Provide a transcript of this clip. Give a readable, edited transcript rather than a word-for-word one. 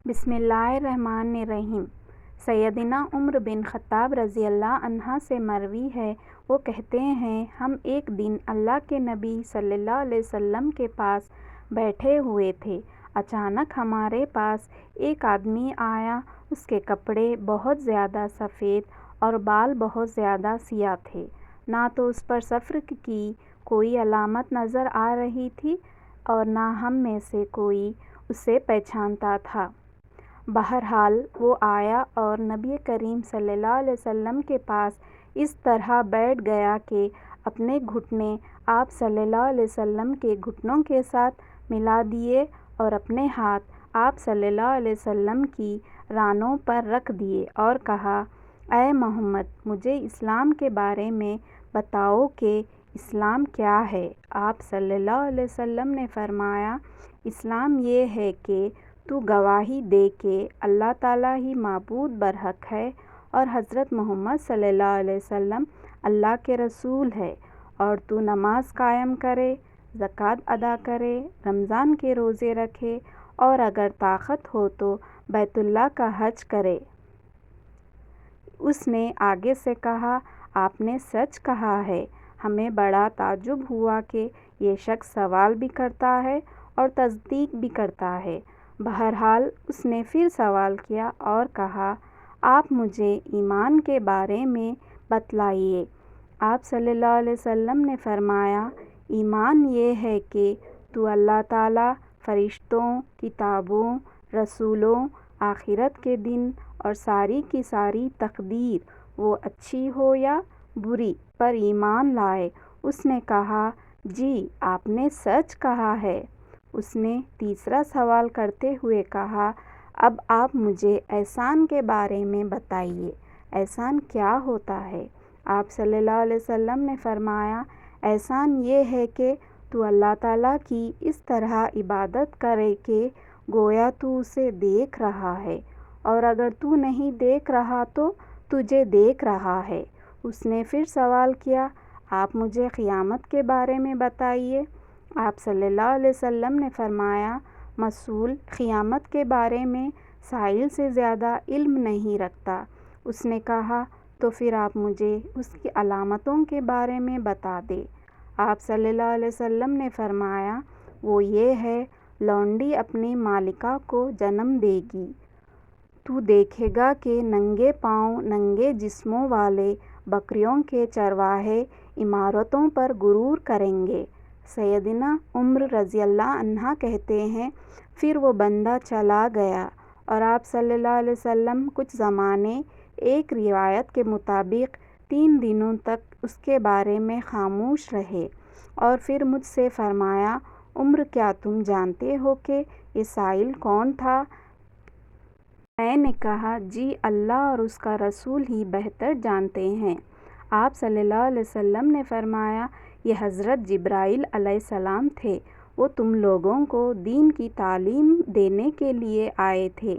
بسم اللہ الرحمن الرحیم۔ سیدنا عمر بن خطاب رضی اللہ عنہ سے مروی ہے، وہ کہتے ہیں ہم ایک دن اللہ کے نبی صلی اللہ علیہ وسلم کے پاس بیٹھے ہوئے تھے۔ اچانک ہمارے پاس ایک آدمی آیا، اس کے کپڑے بہت زیادہ سفید اور بال بہت زیادہ سیاہ تھے، نہ تو اس پر سفر کی کوئی علامت نظر آ رہی تھی اور نہ ہم میں سے کوئی اسے پہچانتا تھا۔ بہرحال وہ آیا اور نبی کریم صلی اللہ علیہ وسلم کے پاس اس طرح بیٹھ گیا کہ اپنے گھٹنے آپ صلی اللہ علیہ وسلم کے گھٹنوں کے ساتھ ملا دیے اور اپنے ہاتھ آپ صلی اللہ علیہ وسلم کی رانوں پر رکھ دیے اور کہا، اے محمد، مجھے اسلام کے بارے میں بتاؤ کہ اسلام کیا ہے؟ آپ صلی اللہ علیہ وسلم نے فرمایا، اسلام یہ ہے کہ تو گواہی دے کہ اللہ تعالیٰ ہی معبود برحق ہے اور حضرت محمد صلی اللہ علیہ وسلم اللہ کے رسول ہے، اور تو نماز قائم کرے، زکوٰۃ ادا کرے، رمضان کے روزے رکھے اور اگر طاقت ہو تو بیت اللہ کا حج کرے۔ اس نے آگے سے کہا، آپ نے سچ کہا ہے۔ ہمیں بڑا تعجب ہوا کہ یہ شخص سوال بھی کرتا ہے اور تصدیق بھی کرتا ہے۔ بہرحال اس نے پھر سوال کیا اور کہا، آپ مجھے ایمان کے بارے میں بتلائیے۔ آپ صلی اللہ علیہ وسلم نے فرمایا، ایمان یہ ہے کہ تو اللہ تعالیٰ، فرشتوں، کتابوں، رسولوں، آخرت کے دن اور ساری کی ساری تقدیر، وہ اچھی ہو یا بری، پر ایمان لائے۔ اس نے کہا، جی آپ نے سچ کہا ہے۔ اس نے تیسرا سوال کرتے ہوئے کہا، اب آپ مجھے احسان کے بارے میں بتائیے، احسان کیا ہوتا ہے؟ آپ صلی اللہ علیہ وسلم نے فرمایا، احسان یہ ہے کہ تو اللہ تعالیٰ کی اس طرح عبادت کرے کہ گویا تو اسے دیکھ رہا ہے، اور اگر تو نہیں دیکھ رہا تو تجھے دیکھ رہا ہے۔ اس نے پھر سوال کیا، آپ مجھے قیامت کے بارے میں بتائیے۔ آپ صلی اللہ علیہ وسلم نے فرمایا، مسئول قیامت کے بارے میں سائل سے زیادہ علم نہیں رکھتا۔ اس نے کہا، تو پھر آپ مجھے اس کی علامتوں کے بارے میں بتا دیں۔ آپ صلی اللہ علیہ وسلم نے فرمایا، وہ یہ ہے، لونڈی اپنی مالکہ کو جنم دے گی، تو دیکھے گا کہ ننگے پاؤں، ننگے جسموں والے بکریوں کے چرواہے عمارتوں پر غرور کریں گے۔ سیدنا عمر رضی اللہ عنہ کہتے ہیں، پھر وہ بندہ چلا گیا اور آپ صلی اللہ علیہ وسلم کچھ زمانے، ایک روایت کے مطابق 3 دنوں تک اس کے بارے میں خاموش رہے اور پھر مجھ سے فرمایا، عمر کیا تم جانتے ہو کہ یہ سائل کون تھا؟ میں نے کہا، جی اللہ اور اس کا رسول ہی بہتر جانتے ہیں۔ آپ صلی اللہ علیہ وسلم نے فرمایا، یہ حضرت جبرائیل علیہ السلام تھے، وہ تم لوگوں کو دین کی تعلیم دینے کے لیے آئے تھے۔